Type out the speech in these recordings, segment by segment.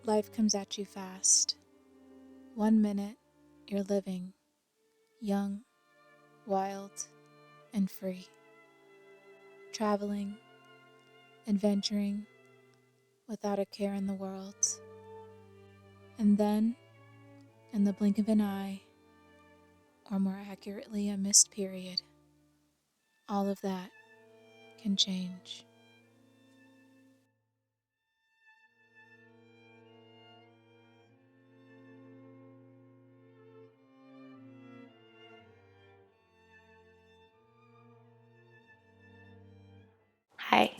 Life comes at you fast. 1 minute, you're living, young, wild, and free. Traveling, adventuring, without a care in the world. And then, in the blink of an eye, or more accurately, a missed period, all of that can change. Hi,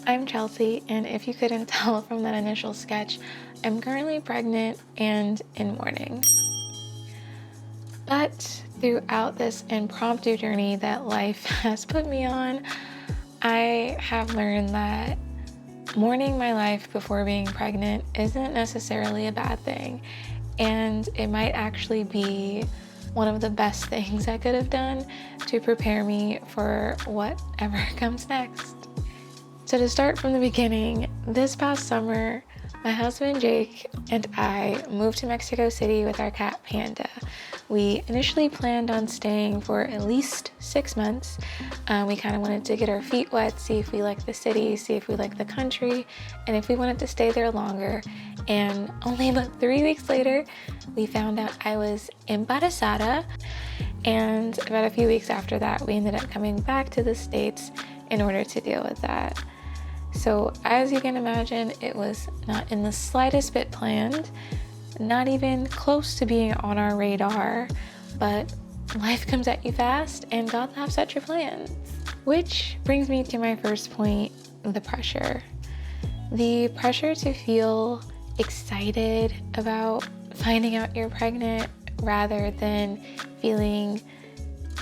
I'm Chelsea, and if you couldn't tell from that initial sketch, I'm currently pregnant and in mourning. But throughout this impromptu journey that life has put me on, I have learned that mourning my life before being pregnant isn't necessarily a bad thing, and it might actually be one of the best things I could have done to prepare me for whatever comes next. So to start from the beginning, this past summer, my husband Jake and I moved to Mexico City with our cat Panda. We initially planned on staying for at least 6 months. We kind of wanted to get our feet wet, see if we liked the city, see if we liked the country, and if we wanted to stay there longer. And only about 3 weeks later, we found out I was embarazada. And about a few weeks after that, we ended up coming back to the States in order to deal with that. So as you can imagine, it was not in the slightest bit planned, not even close to being on our radar, but life comes at you fast and God laughs at your plans. Which brings me to my first point, the pressure. The pressure to feel excited about finding out you're pregnant rather than feeling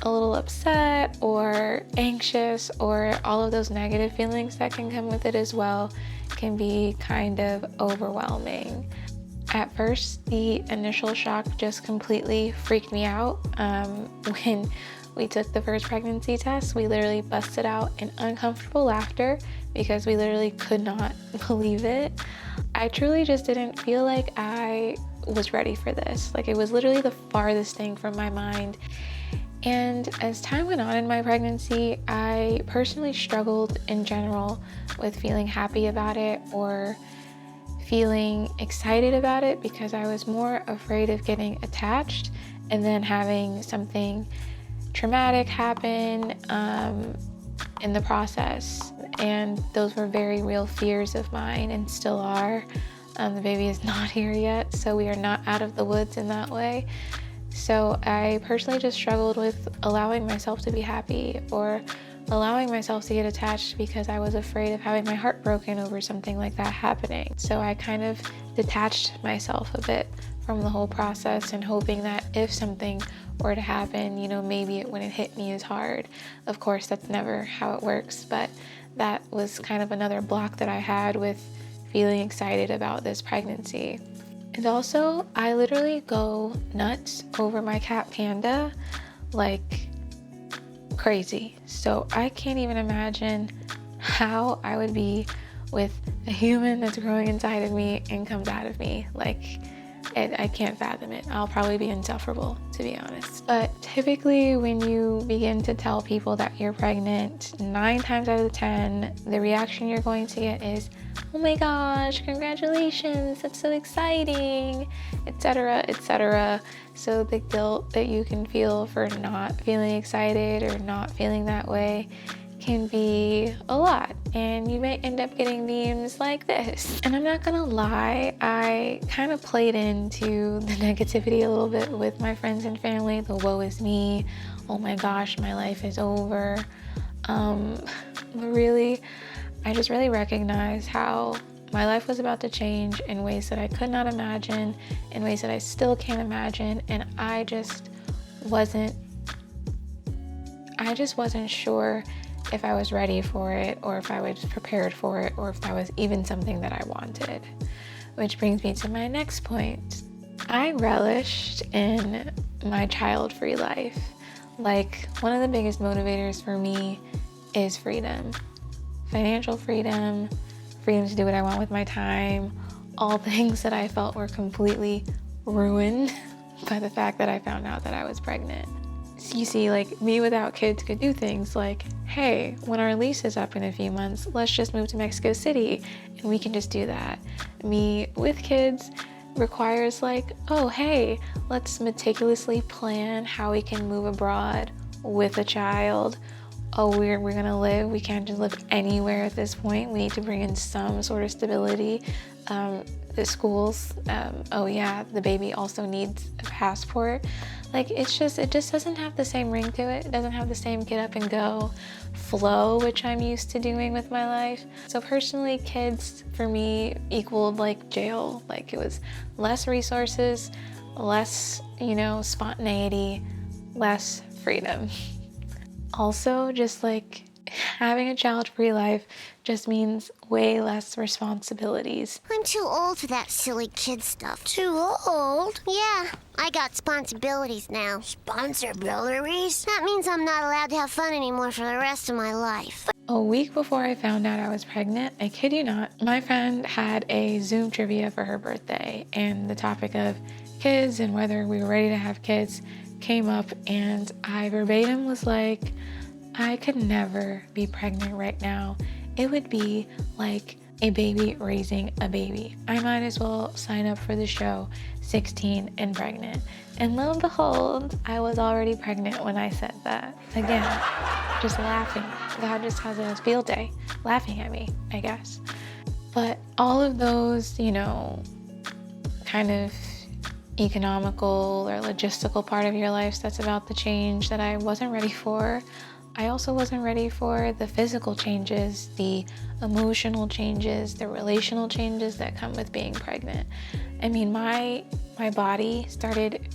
a little upset or anxious, or all of those negative feelings that can come with it as well, can be kind of overwhelming. At first, the initial shock just completely freaked me out. When we took the first pregnancy test, we literally busted out in uncomfortable laughter because we literally could not believe it. I truly just didn't feel like I was ready for this. Like, it was literally the farthest thing from my mind. And as time went on in my pregnancy, I personally struggled in general with feeling happy about it or feeling excited about it because I was more afraid of getting attached and then having something traumatic happen in the process. And those were very real fears of mine and still are. The baby is not here yet, so we are not out of the woods in that way. So I personally just struggled with allowing myself to be happy or allowing myself to get attached because I was afraid of having my heart broken over something like that happening. So I kind of detached myself a bit from the whole process and hoping that if something were to happen, maybe it wouldn't hit me as hard. Of course, that's never how it works, but that was kind of another block that I had with feeling excited about this pregnancy. And also, I literally go nuts over my cat Panda like crazy. So I can't even imagine how I would be with a human that's growing inside of me and comes out of me. I can't fathom it. I'll probably be insufferable, to be honest. But typically when you begin to tell people that you're pregnant, 9 times out of 10, the reaction you're going to get is, "Oh my gosh, congratulations, that's so exciting," etc., etc. So the guilt that you can feel for not feeling excited or not feeling that way can be a lot, and you may end up getting memes like this. And I'm not gonna lie, I kind of played into the negativity a little bit with my friends and family, the woe is me, oh my gosh, my life is over. But really, I just really recognized how my life was about to change in ways that I could not imagine, in ways that I still can't imagine, and I just wasn't sure if I was ready for it, or if I was prepared for it, or if that was even something that I wanted. Which brings me to my next point. I relished in my child-free life. Like, one of the biggest motivators for me is freedom. Financial freedom, freedom to do what I want with my time, all things that I felt were completely ruined by the fact that I found out that I was pregnant. So you see, like, me without kids could do things like, hey, when our lease is up in a few months, let's just move to Mexico City and we can just do that. Me with kids requires like, oh, hey, let's meticulously plan how we can move abroad with a child. Oh, we're gonna live. We can't just live anywhere at this point. We need to bring in some sort of stability. The schools, oh yeah, the baby also needs a passport. Like, it just doesn't have the same ring to it. It doesn't have the same get up and go flow, which I'm used to doing with my life. So personally, kids for me equaled like jail. Like, it was less resources, less, spontaneity, less freedom. Also, just like having a child-free life just means way less responsibilities. I'm too old for that silly kid stuff. Too old? Yeah, I got responsibilities now. Responsibilities? That means I'm not allowed to have fun anymore for the rest of my life. A week before I found out I was pregnant, I kid you not, my friend had a Zoom trivia for her birthday, and the topic of kids and whether we were ready to have kids came up, and I verbatim was like, I could never be pregnant right now. It would be like a baby raising a baby. I might as well sign up for the show 16 and pregnant. And lo and behold, I was already pregnant when I said that. Again, just laughing. God just has a field day laughing at me, I guess. But all of those, kind of economical or logistical part of your life that's about to change that I wasn't ready for. I also wasn't ready for the physical changes, the emotional changes, the relational changes that come with being pregnant. I mean, my body started,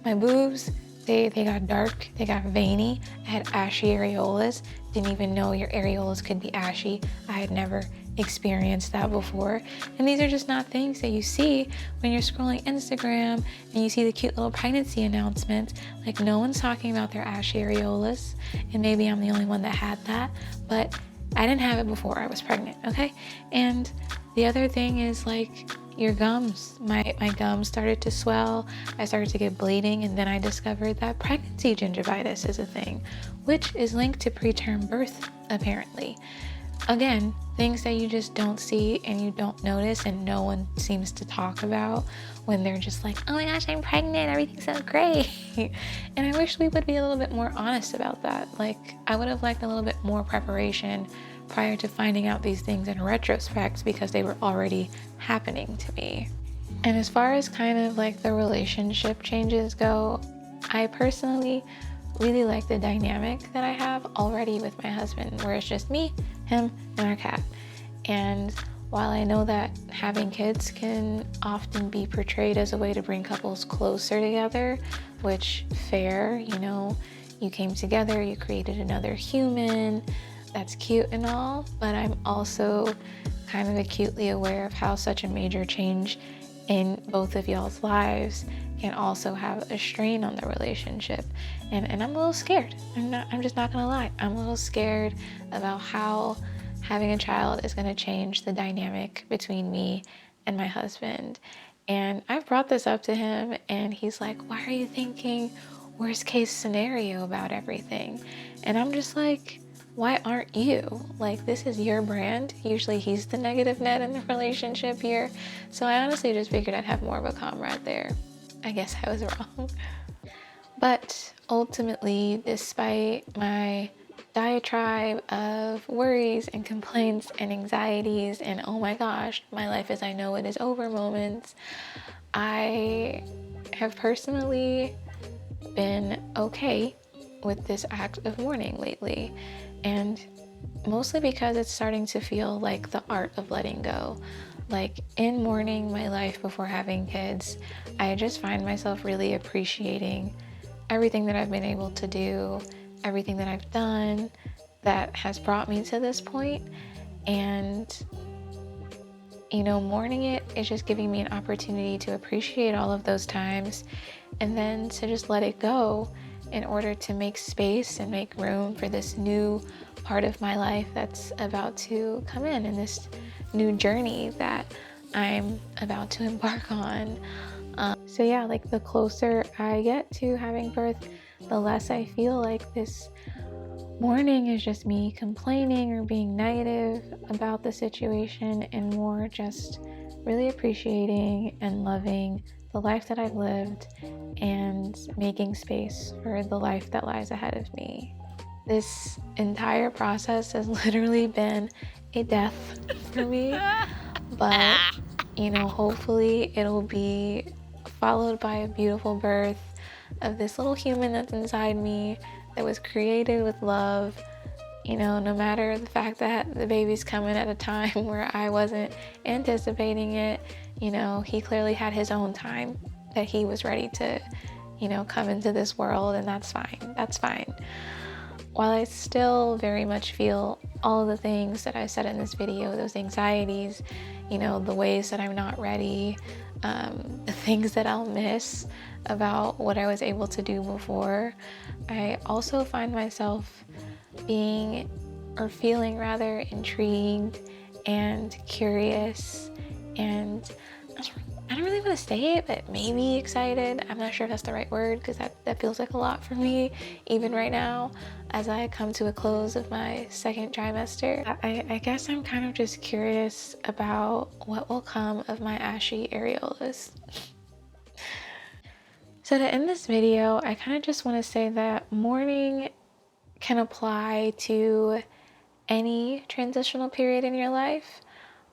my boobs, they got dark, they got veiny. I had ashy areolas. Didn't even know your areolas could be ashy. I had never experienced that before. And these are just not things that you see when you're scrolling Instagram and you see the cute little pregnancy announcements. Like, no one's talking about their ashy areolas, and maybe I'm the only one that had that, but I didn't have it before I was pregnant, okay? And the other thing is like your gums. My gums started to swell. I started to get bleeding, and then I discovered that pregnancy gingivitis is a thing, which is linked to preterm birth, apparently. Again, things that you just don't see and you don't notice and no one seems to talk about when they're just like, oh my gosh, I'm pregnant, everything's so great. And I wish we would be a little bit more honest about that. Like, I would have liked a little bit more preparation prior to finding out these things in retrospect because they were already happening to me. And as far as kind of like the relationship changes go, I personally really like the dynamic that I have already with my husband, where it's just me, him, and our cat. And while I know that having kids can often be portrayed as a way to bring couples closer together, which fair, you came together, you created another human, that's cute and all, but I'm also kind of acutely aware of how such a major change in both of y'all's lives can also have a strain on the relationship. And I'm a little scared. I'm just not gonna lie. I'm a little scared about how having a child is gonna change the dynamic between me and my husband. And I've brought this up to him and he's like, why are you thinking worst case scenario about everything? And I'm just like, why aren't you? Like, this is your brand. Usually he's the negative net in the relationship here. So I honestly just figured I'd have more of a comrade there. I guess I was wrong. But ultimately, despite my diatribe of worries and complaints and anxieties and oh my gosh, my life as I know it is over moments, I have personally been okay with this act of mourning lately. And mostly because it's starting to feel like the art of letting go. Like, in mourning my life before having kids, I just find myself really appreciating everything that I've been able to do, everything that I've done that has brought me to this point. And, mourning it is just giving me an opportunity to appreciate all of those times and then to just let it go in order to make space and make room for this new part of my life that's about to come in and this new journey that I'm about to embark on. So yeah, like the closer I get to having birth, the less I feel like this mourning is just me complaining or being negative about the situation, and more just really appreciating and loving the life that I've lived and making space for the life that lies ahead of me. This entire process has literally been a death for me, but hopefully it'll be followed by a beautiful birth of this little human that's inside me that was created with love. No matter the fact that the baby's coming at a time where I wasn't anticipating it, he clearly had his own time that he was ready to, come into this world, and that's fine. That's fine. While I still very much feel all of the things that I said in this video, those anxieties, the ways that I'm not ready, the things that I'll miss about what I was able to do before, I also find myself feeling rather intrigued and curious, and I don't really want to say it, but maybe excited. I'm not sure if that's the right word, because that feels like a lot for me even right now as I come to a close of my second trimester. I guess I'm kind of just curious about what will come of my ashy areolas. So to end this video, I kind of just want to say that mourning can apply to any transitional period in your life.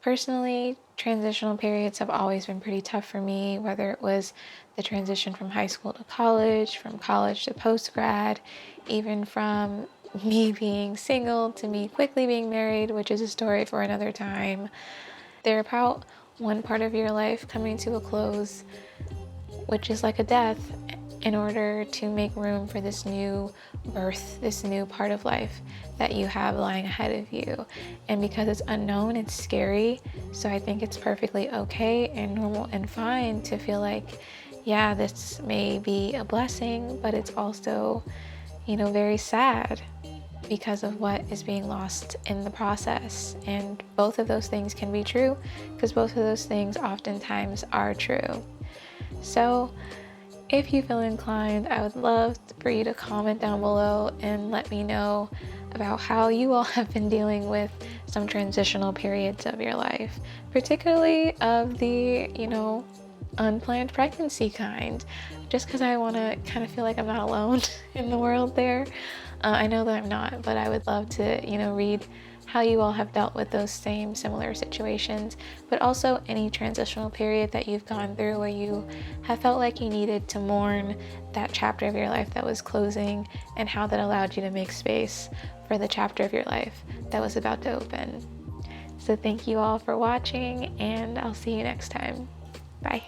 Personally, transitional periods have always been pretty tough for me, whether it was the transition from high school to college, from college to post-grad, even from me being single to me quickly being married, which is a story for another time. They're about one part of your life coming to a close, which is like a death, in order to make room for this new birth, this new part of life that you have lying ahead of you. And because it's unknown, it's scary. So I think it's perfectly okay and normal and fine to feel like, yeah, this may be a blessing, but it's also, very sad because of what is being lost in the process. And both of those things can be true, because both of those things oftentimes are true. So if you feel inclined, I would love for you to comment down below and let me know about how you all have been dealing with some transitional periods of your life, particularly of the, unplanned pregnancy kind, just because I want to kind of feel like I'm not alone in the world there. I know that I'm not, but I would love to, read how you all have dealt with those same similar situations, but also any transitional period that you've gone through where you have felt like you needed to mourn that chapter of your life that was closing, and how that allowed you to make space for the chapter of your life that was about to open. So thank you all for watching, and I'll see you next time. Bye.